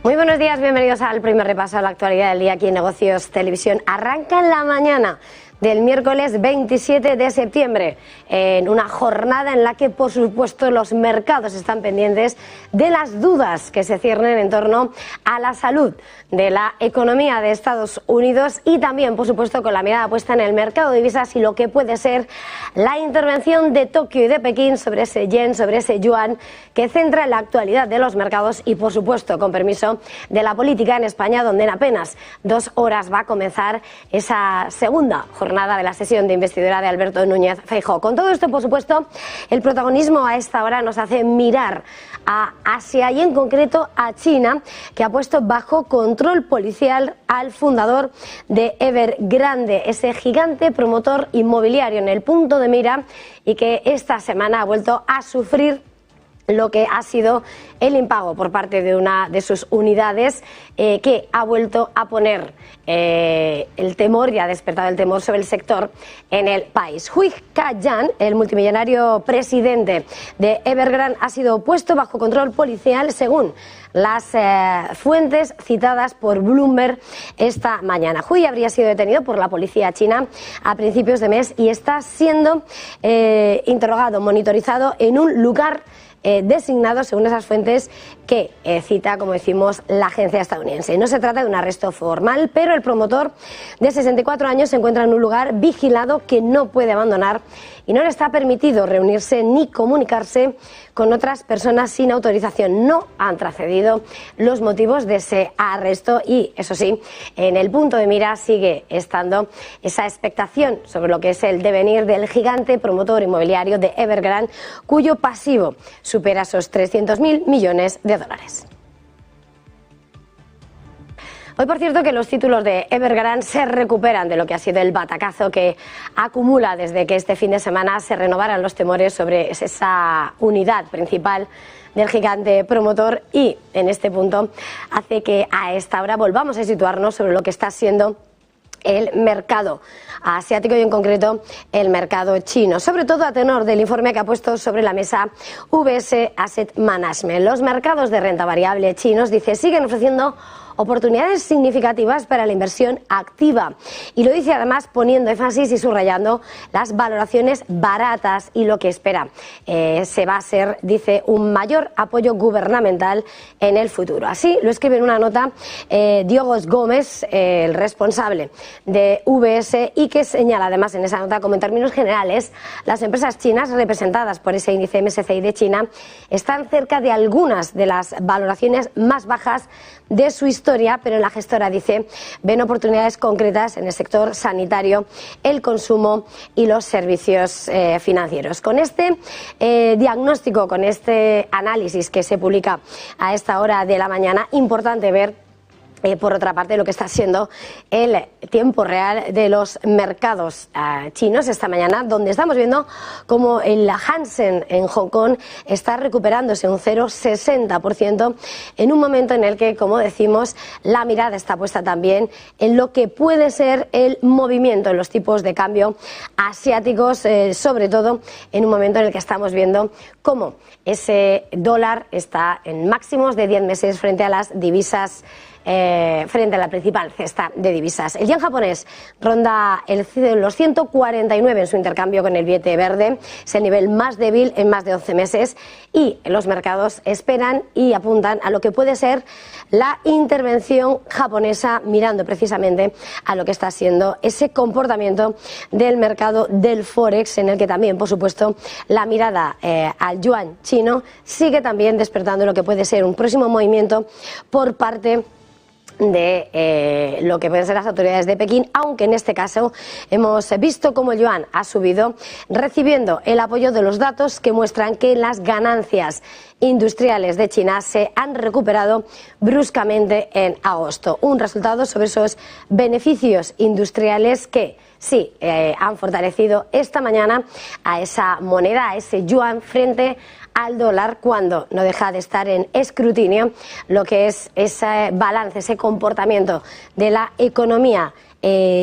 Muy buenos días, bienvenidos al primer repaso a la actualidad del día aquí en Negocios Televisión. Arranca en la mañana del miércoles 27 de septiembre, en una jornada en la que, por supuesto, los mercados están pendientes de las dudas que se ciernen en torno a la salud de la economía de Estados Unidos y también, por supuesto, con la mirada puesta en el mercado de divisas y lo que puede ser la intervención de Tokio y de Pekín sobre ese yen, sobre ese yuan, que centra en la actualidad de los mercados y, por supuesto, con permiso de la política en España, donde en apenas 2 horas va a comenzar esa segunda jornada de la sesión de investidura de Alberto Núñez Feijóo. Con todo esto, por supuesto, el protagonismo a esta hora nos hace mirar a Asia y en concreto a China, que ha puesto bajo control policial al fundador de Evergrande, ese gigante promotor inmobiliario en el punto de mira y que esta semana ha vuelto a sufrir lo que ha sido el impago por parte de una de sus unidades, que ha vuelto a poner el temor y ha despertado el temor sobre el sector en el país. Hui Ka-Yan, el multimillonario presidente de Evergrande, ha sido puesto bajo control policial según las fuentes citadas por Bloomberg esta mañana. Hui habría sido detenido por la policía china a principios de mes y está siendo interrogado, monitorizado en un lugar designado según esas fuentes que cita, como decimos, la agencia estadounidense. No se trata de un arresto formal, pero el promotor de 64 años se encuentra en un lugar vigilado que no puede abandonar y no le está permitido reunirse ni comunicarse con otras personas sin autorización. No han trascendido los motivos de ese arresto y, eso sí, en el punto de mira sigue estando esa expectación sobre lo que es el devenir del gigante promotor inmobiliario de Evergrande, cuyo pasivo supera esos 300.000 millones de dólares. Hoy, por cierto, que los títulos de Evergrande se recuperan de lo que ha sido el batacazo que acumula desde que este fin de semana se renovaran los temores sobre esa unidad principal del gigante promotor y, en este punto, hace que a esta hora volvamos a situarnos sobre lo que está siendo el mercado asiático y en concreto el mercado chino, sobre todo a tenor del informe que ha puesto sobre la mesa UBS Asset Management. Los mercados de renta variable chinos, dice, siguen ofreciendo oportunidades significativas para la inversión activa y lo dice además poniendo énfasis y subrayando las valoraciones baratas y lo que espera se va a ser, dice, un mayor apoyo gubernamental en el futuro. Así lo escribe en una nota Diogo Gómez, el responsable de UBS, y que señala además en esa nota como en términos generales las empresas chinas representadas por ese índice MSCI de China están cerca de algunas de las valoraciones más bajas de su historia, pero la gestora dice ven oportunidades concretas en el sector sanitario, el consumo y los servicios financieros. Con este diagnóstico, con este análisis que se publica a esta hora de la mañana, importante ver por otra parte lo que está siendo el tiempo real de los mercados chinos esta mañana, donde estamos viendo como el Hansen en Hong Kong está recuperándose un 0,60% en un momento en el que, como decimos, la mirada está puesta también en lo que puede ser el movimiento en los tipos de cambio asiáticos, sobre todo en un momento en el que estamos viendo cómo ese dólar está en máximos de 10 meses frente a las divisas, frente a la principal cesta de divisas. El yen japonés ronda los 149 en su intercambio con el billete verde, es el nivel más débil en más de 11 meses y los mercados esperan y apuntan a lo que puede ser la intervención japonesa, mirando precisamente a lo que está siendo ese comportamiento del mercado del Forex, en el que también, por supuesto, la mirada al yuan chino sigue también despertando lo que puede ser un próximo movimiento por parte de lo que pueden ser las autoridades de Pekín, aunque en este caso hemos visto cómo el yuan ha subido, recibiendo el apoyo de los datos que muestran que las ganancias industriales de China se han recuperado bruscamente en agosto. Un resultado sobre esos beneficios industriales que sí han fortalecido esta mañana a esa moneda, a ese yuan frente al dólar, cuando no deja de estar en escrutinio lo que es ese balance, ese comportamiento de la economía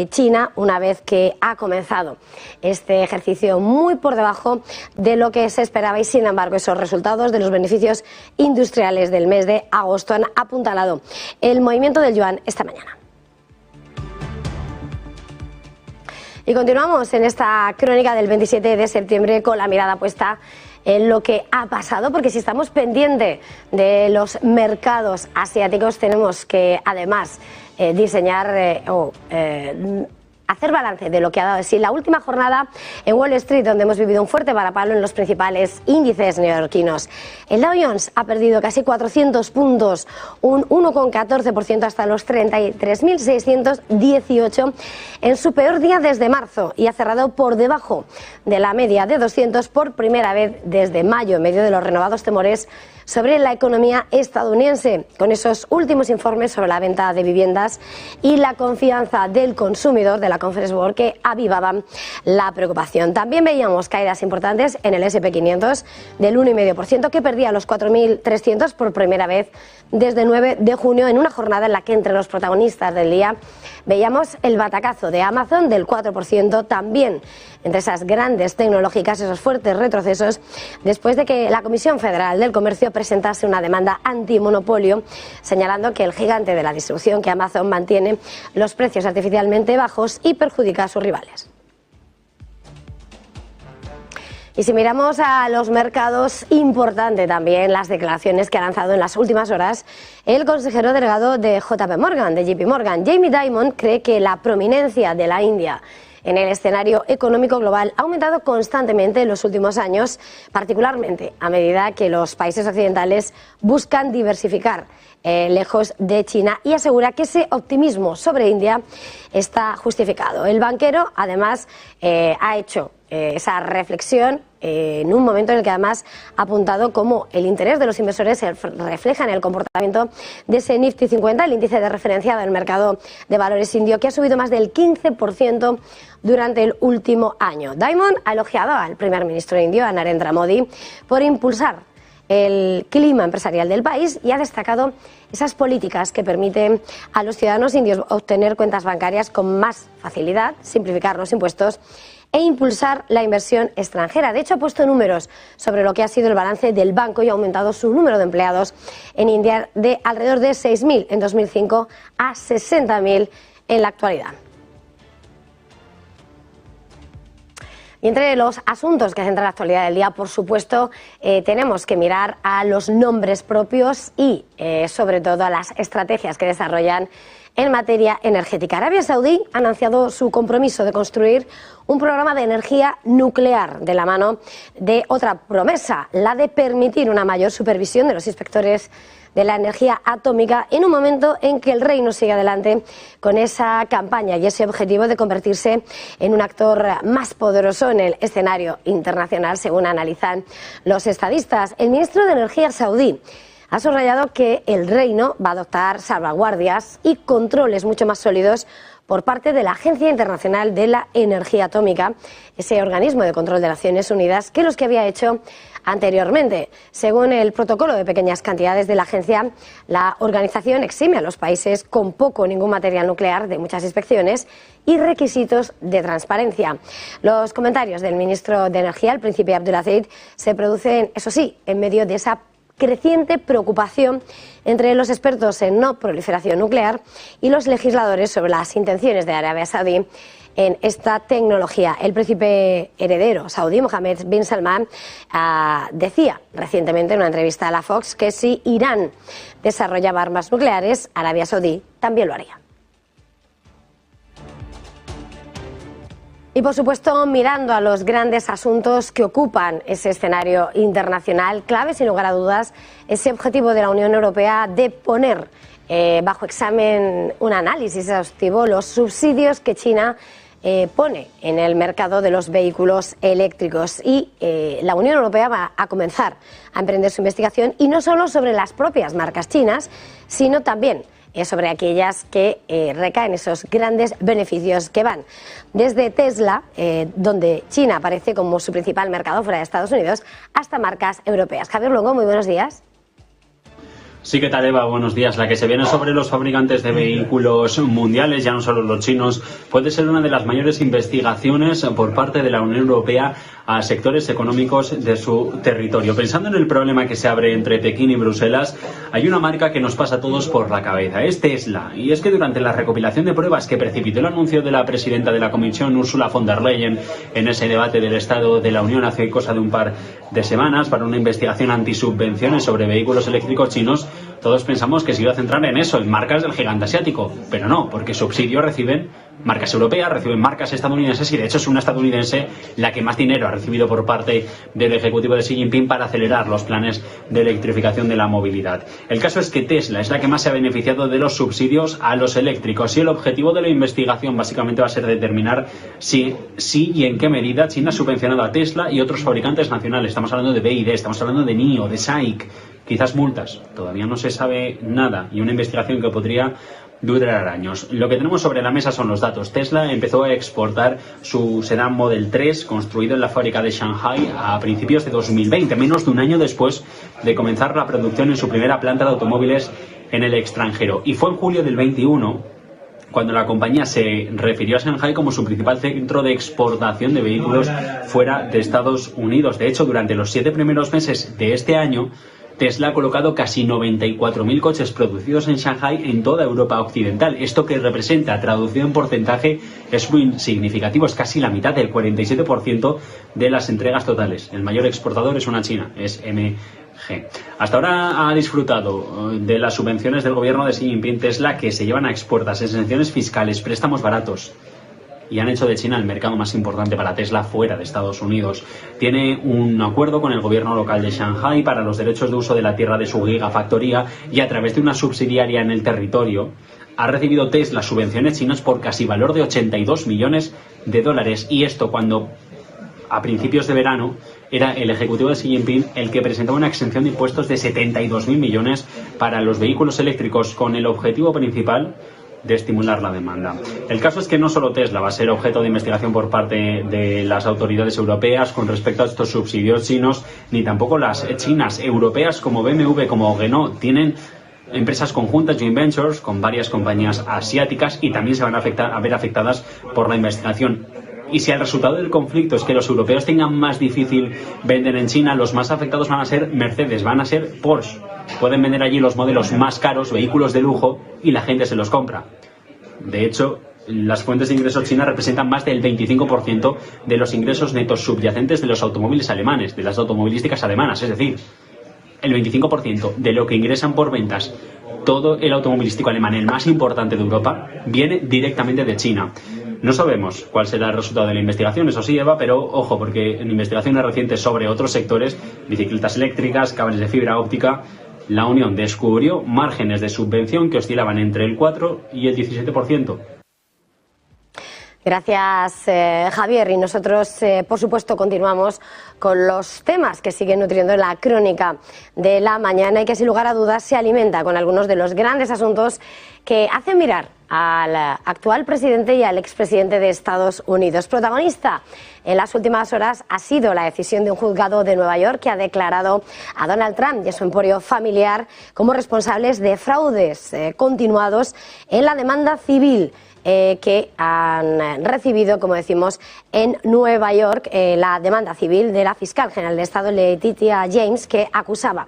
China, una vez que ha comenzado este ejercicio muy por debajo de lo que se esperaba, y sin embargo esos resultados de los beneficios industriales del mes de agosto han apuntalado el movimiento del yuan esta mañana. Y continuamos en esta crónica del 27 de septiembre con la mirada puesta en lo que ha pasado, porque si estamos pendientes de los mercados asiáticos tenemos que además diseñar hacer balance de lo que ha dado de sí la última jornada en Wall Street, donde hemos vivido un fuerte varapalo en los principales índices neoyorquinos. El Dow Jones ha perdido casi 400 puntos, un 1,14% hasta los 33.618 en su peor día desde marzo, y ha cerrado por debajo de la media de 200 por primera vez desde mayo, en medio de los renovados temores sobre la economía estadounidense, con esos últimos informes sobre la venta de viviendas y la confianza del consumidor de la Conference Board que avivaban la preocupación. También veíamos caídas importantes en el S&P 500 del 1,5%, que perdía los 4.300 por primera vez desde el 9 de junio, en una jornada en la que entre los protagonistas del día veíamos el batacazo de Amazon del 4%, también entre esas grandes tecnológicas, esos fuertes retrocesos, después de que la Comisión Federal del Comercio presentase una demanda antimonopolio, señalando que el gigante de la distribución, que Amazon, mantiene los precios artificialmente bajos y perjudica a sus rivales. Y si miramos a los mercados, importante también las declaraciones que ha lanzado en las últimas horas el consejero delegado de JP Morgan, de JP Morgan. Jamie Dimon cree que la prominencia de la India en el escenario económico global ha aumentado constantemente en los últimos años, particularmente a medida que los países occidentales buscan diversificar lejos de China, y asegura que ese optimismo sobre India está justificado. El banquero además ha hecho esa reflexión en un momento en el que además ha apuntado cómo el interés de los inversores se refleja en el comportamiento de ese Nifty 50, el índice de referencia del mercado de valores indio, que ha subido más del 15% durante el último año. Dimon ha elogiado al primer ministro indio, a Narendra Modi, por impulsar el clima empresarial del país, y ha destacado esas políticas que permiten a los ciudadanos indios obtener cuentas bancarias con más facilidad, simplificar los impuestos e impulsar la inversión extranjera. De hecho, ha puesto números sobre lo que ha sido el balance del banco y ha aumentado su número de empleados en India de alrededor de 6.000 en 2005 a 60.000 en la actualidad. Y entre los asuntos que centran la actualidad del día, por supuesto, tenemos que mirar a los nombres propios y, sobre todo, a las estrategias que desarrollan en materia energética. Arabia Saudí ha anunciado su compromiso de construir un programa de energía nuclear de la mano de otra promesa, la de permitir una mayor supervisión de los inspectores de la energía atómica, en un momento en que el reino sigue adelante con esa campaña y ese objetivo de convertirse en un actor más poderoso en el escenario internacional, según analizan los estadistas. El ministro de Energía saudí ha subrayado que el reino va a adoptar salvaguardias y controles mucho más sólidos por parte de la Agencia Internacional de la Energía Atómica, ese organismo de control de Naciones Unidas, que los que había hecho anteriormente. Según el protocolo de pequeñas cantidades de la agencia, la organización exime a los países con poco o ningún material nuclear de muchas inspecciones y requisitos de transparencia. Los comentarios del ministro de Energía, el príncipe Abdulaziz, se producen, eso sí, en medio de esa creciente preocupación entre los expertos en no proliferación nuclear y los legisladores sobre las intenciones de Arabia Saudí en esta tecnología. El príncipe heredero saudí, Mohammed bin Salman, decía recientemente en una entrevista a la Fox que si Irán desarrollaba armas nucleares, Arabia Saudí también lo haría. Y por supuesto, mirando a los grandes asuntos que ocupan ese escenario internacional, clave sin lugar a dudas ese objetivo de la Unión Europea de poner bajo examen un análisis exhaustivo los subsidios que China pone en el mercado de los vehículos eléctricos. Y la Unión Europea va a comenzar a emprender su investigación, y no solo sobre las propias marcas chinas, sino también sobre aquellas que recaen esos grandes beneficios que van desde Tesla, donde China aparece como su principal mercado fuera de Estados Unidos, hasta marcas europeas. Javier Longo, muy buenos días. Sí, ¿qué tal, Eva? Buenos días. La que se viene sobre los fabricantes de vehículos mundiales, ya no solo los chinos, puede ser una de las mayores investigaciones por parte de la Unión Europea a sectores económicos de su territorio. Pensando en el problema que se abre entre Pekín y Bruselas, hay una marca que nos pasa a todos por la cabeza. Es Tesla. Y es que durante la recopilación de pruebas que precipitó el anuncio de la presidenta de la Comisión, Ursula von der Leyen, en ese debate del Estado de la Unión hace cosa de un par de semanas para una investigación antisubvenciones sobre vehículos eléctricos chinos, todos pensamos que se iba a centrar en eso, en marcas del gigante asiático, pero no, porque subsidios reciben marcas europeas, reciben marcas estadounidenses y de hecho es una estadounidense la que más dinero ha recibido por parte del ejecutivo de Xi Jinping para acelerar los planes de electrificación de la movilidad. El caso es que Tesla es la que más se ha beneficiado de los subsidios a los eléctricos y el objetivo de la investigación básicamente va a ser determinar si y en qué medida China ha subvencionado a Tesla y otros fabricantes nacionales. Estamos hablando de BYD, estamos hablando de NIO, de SAIC, quizás multas. Todavía no se sabe nada y una investigación que podría durar años. Lo que tenemos sobre la mesa son los datos. Tesla empezó a exportar su sedán Model 3 construido en la fábrica de Shanghai a principios de 2020, menos de un año después de comenzar la producción en su primera planta de automóviles en el extranjero. Y fue en julio del 21 cuando la compañía se refirió a Shanghai como su principal centro de exportación de vehículos fuera de Estados Unidos. De hecho, durante los 7 primeros meses de este año, Tesla ha colocado casi 94.000 coches producidos en Shanghai en toda Europa occidental. Esto que representa, traducido en porcentaje, es muy significativo. Es casi la mitad, del 47% de las entregas totales. El mayor exportador es una china, es MG. Hasta ahora ha disfrutado de las subvenciones del gobierno de Xi Jinping Tesla, que se llevan a exportas, exenciones fiscales, préstamos baratos, y han hecho de China el mercado más importante para Tesla fuera de Estados Unidos. Tiene un acuerdo con el gobierno local de Shanghai para los derechos de uso de la tierra de su gigafactoría y a través de una subsidiaria en el territorio ha recibido Tesla subvenciones chinas por casi valor de 82 millones de dólares. Y esto cuando a principios de verano era el ejecutivo de Xi Jinping el que presentaba una exención de impuestos de 72.000 millones para los vehículos eléctricos con el objetivo principal de estimular la demanda. El caso es que no solo Tesla va a ser objeto de investigación por parte de las autoridades europeas con respecto a estos subsidios chinos, ni tampoco las chinas. Europeas como BMW, como Renault, tienen empresas conjuntas, joint ventures, con varias compañías asiáticas y también se van a ver afectadas por la investigación. Y si el resultado del conflicto es que los europeos tengan más difícil vender en China, los más afectados van a ser Mercedes, van a ser Porsche. Pueden vender allí los modelos más caros, vehículos de lujo, y la gente se los compra. De hecho, las fuentes de ingresos chinas representan más del 25% de los ingresos netos subyacentes de los automóviles alemanes, de las automovilísticas alemanas. Es decir, el 25% de lo que ingresan por ventas todo el automovilístico alemán, el más importante de Europa, viene directamente de China. No sabemos cuál será el resultado de la investigación, eso sí, Eva, pero ojo, porque en investigaciones recientes sobre otros sectores, bicicletas eléctricas, cables de fibra óptica, la Unión descubrió márgenes de subvención que oscilaban entre el 4 y el 17%. Gracias, Javier. Y nosotros, por supuesto, continuamos con los temas que siguen nutriendo la crónica de la mañana y que, sin lugar a dudas, se alimenta con algunos de los grandes asuntos que hacen mirar al actual presidente y al expresidente de Estados Unidos. Protagonista en las últimas horas ha sido la decisión de un juzgado de Nueva York que ha declarado a Donald Trump y a su emporio familiar como responsables de fraudes continuados en la demanda civil que han recibido, como decimos, en Nueva York, la demanda civil de la fiscal general de Estado, Letitia James, que acusaba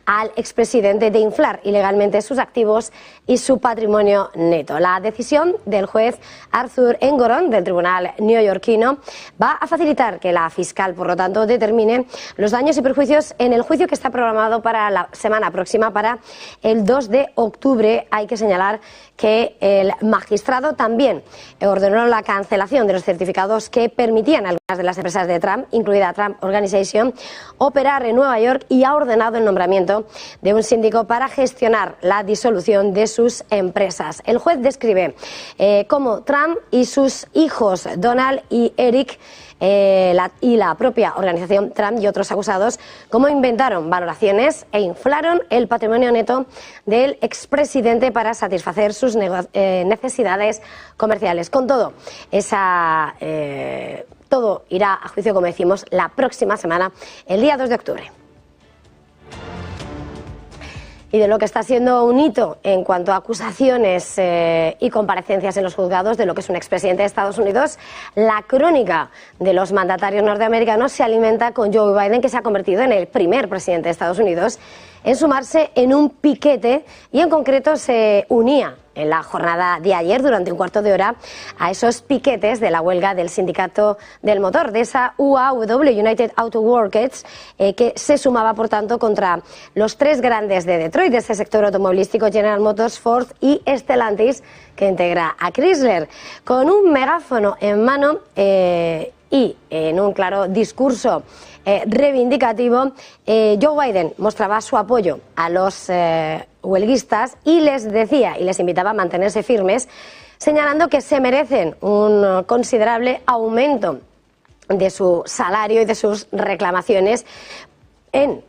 al expresidente de inflar ilegalmente sus activos y su patrimonio neto. La decisión del juez Arthur Engoron del tribunal neoyorquino va a facilitar que la fiscal, por lo tanto, determine los daños y perjuicios en el juicio que está programado para la semana próxima, para el 2 de octubre. Hay que señalar que el magistrado también ordenó la cancelación de los certificados que permitían a algunas de las empresas de Trump, incluida Trump Organization, operar en Nueva York, y ha ordenado el nombramiento de un síndico para gestionar la disolución de sus empresas. El juez describe cómo Trump y sus hijos Donald y Eric y la propia organización Trump y otros acusados, cómo inventaron valoraciones e inflaron el patrimonio neto del expresidente para satisfacer sus necesidades comerciales. Con todo, todo irá a juicio, como decimos, la próxima semana, el día 2 de octubre. y de lo que está siendo un hito en cuanto a acusaciones y comparecencias en los juzgados de lo que es un expresidente de Estados Unidos, la crónica de los mandatarios norteamericanos se alimenta con Joe Biden, que se ha convertido en el primer presidente de Estados Unidos en sumarse en un piquete, y en concreto se unía en la jornada de ayer durante un cuarto de hora a esos piquetes de la huelga del sindicato del motor, de esa UAW, United Auto Workers, que se sumaba por tanto contra los tres grandes de Detroit, de ese sector automovilístico: General Motors, Ford y Stellantis, que integra a Chrysler. Con un megáfono en mano y en un claro discurso reivindicativo, Joe Biden mostraba su apoyo a los huelguistas y les decía y les invitaba a mantenerse firmes, señalando que se merecen un considerable aumento de su salario y de sus reclamaciones, en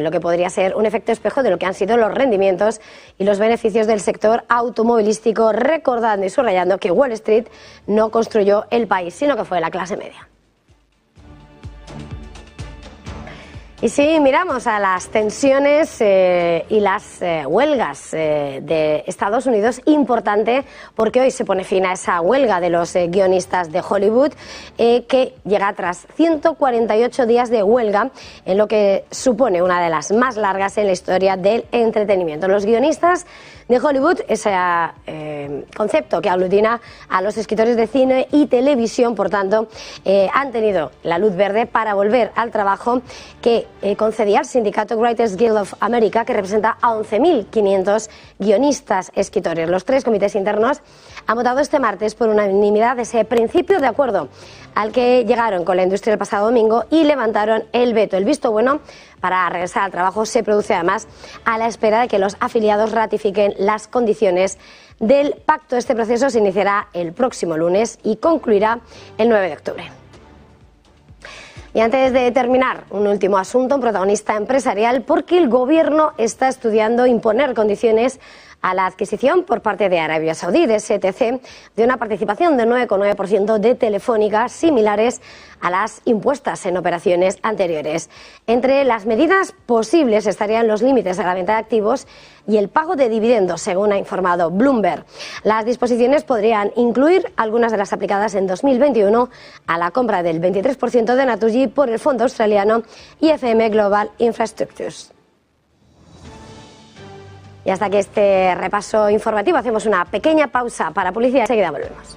lo que podría ser un efecto espejo de lo que han sido los rendimientos y los beneficios del sector automovilístico, recordando y subrayando que Wall Street no construyó el país, sino que fue la clase media. Y si miramos a las tensiones y las huelgas de Estados Unidos, importante, porque hoy se pone fin a esa huelga de los guionistas de Hollywood, que llega tras 148 días de huelga, en lo que supone una de las más largas en la historia del entretenimiento. Los guionistas de Hollywood, ese concepto que aglutina a los escritores de cine y televisión, por tanto, han tenido la luz verde para volver al trabajo que concedía el sindicato Writers Guild of America, que representa a 11.500 guionistas escritores. Los tres comités internos han votado este martes por unanimidad ese principio de acuerdo al que llegaron con la industria el pasado domingo y levantaron el veto. El visto bueno para regresar al trabajo se produce además a la espera de que los afiliados ratifiquen las condiciones del pacto. Este proceso se iniciará el próximo lunes y concluirá el 9 de octubre. Y antes de terminar, un último asunto, un protagonista empresarial, porque el gobierno está estudiando imponer condiciones a la adquisición por parte de Arabia Saudí, de STC, de una participación del 9,9% de Telefónica, similares a las impuestas en operaciones anteriores. Entre las medidas posibles estarían los límites a la venta de activos y el pago de dividendos, según ha informado Bloomberg. Las disposiciones podrían incluir algunas de las aplicadas en 2021 a la compra del 23% de Naturgy por el fondo australiano IFM Global Infrastructures. Y hasta aquí este repaso informativo. Hacemos una pequeña pausa para publicidad. Enseguida volvemos.